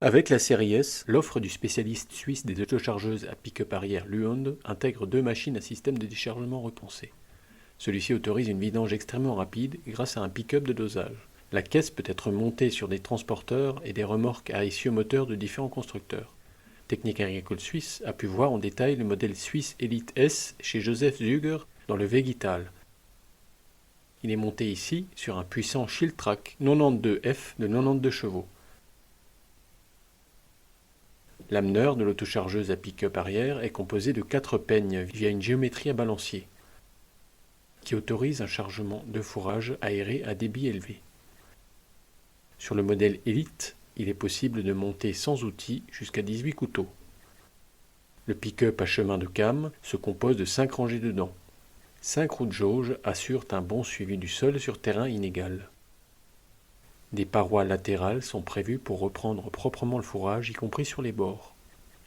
Avec la série S, l'offre du spécialiste suisse des autochargeuses à pick-up arrière Luand intègre deux machines à système de déchargement repensé. Celui-ci autorise une vidange extrêmement rapide grâce à un pick-up de dosage. La caisse peut être montée sur des transporteurs et des remorques à essieu moteur de différents constructeurs. Technique Agricole Suisse a pu voir en détail le modèle suisse Elite S chez Joseph Züger dans le Vegital. Il est monté ici sur un puissant Schildtrack 92F de 92 chevaux. L'ameneur de l'autochargeuse à pick-up arrière est composé de 4 peignes via une géométrie à balancier, qui autorise un chargement de fourrage aéré à débit élevé. Sur le modèle Elite, il est possible de monter sans outil jusqu'à 18 couteaux. Le pick-up à chemin de cam se compose de 5 rangées de dents. 5 roues de jauge assurent un bon suivi du sol sur terrain inégal. Des parois latérales sont prévues pour reprendre proprement le fourrage, y compris sur les bords.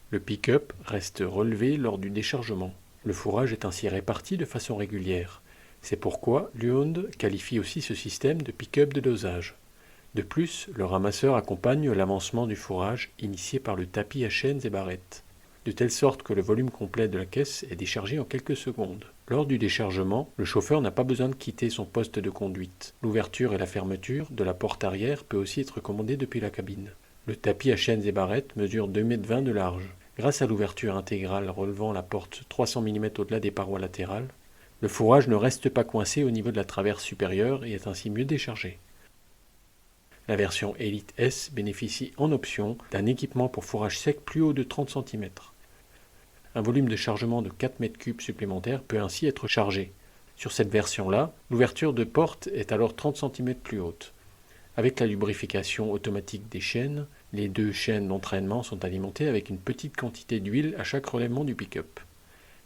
Le pick-up reste relevé lors du déchargement. Le fourrage est ainsi réparti de façon régulière. C'est pourquoi Luand qualifie aussi ce système de pick-up de dosage. De plus, le ramasseur accompagne l'avancement du fourrage initié par le tapis à chaînes et barrettes, de telle sorte que le volume complet de la caisse est déchargé en quelques secondes. Lors du déchargement, le chauffeur n'a pas besoin de quitter son poste de conduite. L'ouverture et la fermeture de la porte arrière peut aussi être commandée depuis la cabine. Le tapis à chaînes et barrettes mesure 2,20 m de large. Grâce à l'ouverture intégrale relevant la porte 300 mm au-delà des parois latérales, le fourrage ne reste pas coincé au niveau de la traverse supérieure et est ainsi mieux déchargé. La version Elite S bénéficie en option d'un équipement pour fourrage sec plus haut de 30 cm. Un volume de chargement de 4 m3 supplémentaires peut ainsi être chargé. Sur cette version-là, l'ouverture de porte est alors 30 cm plus haute. Avec la lubrification automatique des chaînes, les deux chaînes d'entraînement sont alimentées avec une petite quantité d'huile à chaque relèvement du pick-up.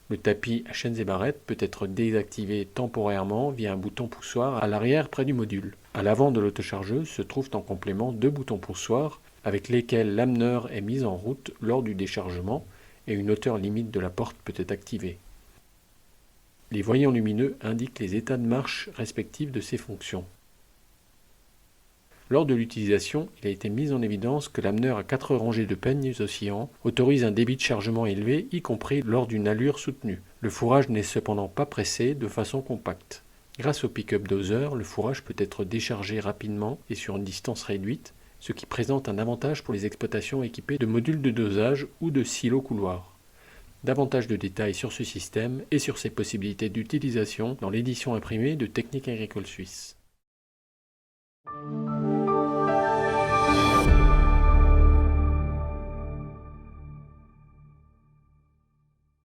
Le tapis à chaînes et barrettes peut être désactivé temporairement via un bouton poussoir à l'arrière près du module. À l'avant de l'autochargeuse se trouvent en complément deux boutons poussoirs avec lesquels l'ameneur est mis en route lors du déchargement et une hauteur limite de la porte peut être activée. Les voyants lumineux indiquent les états de marche respectifs de ces fonctions. Lors de l'utilisation, il a été mis en évidence que l'ameneur à 4 rangées de peignes oscillants autorise un débit de chargement élevé, y compris lors d'une allure soutenue. Le fourrage n'est cependant pas pressé de façon compacte. Grâce au pick-up doseur, le fourrage peut être déchargé rapidement et sur une distance réduite, ce qui présente un avantage pour les exploitations équipées de modules de dosage ou de silos couloirs. Davantage de détails sur ce système et sur ses possibilités d'utilisation dans l'édition imprimée de Technique Agricole Suisse.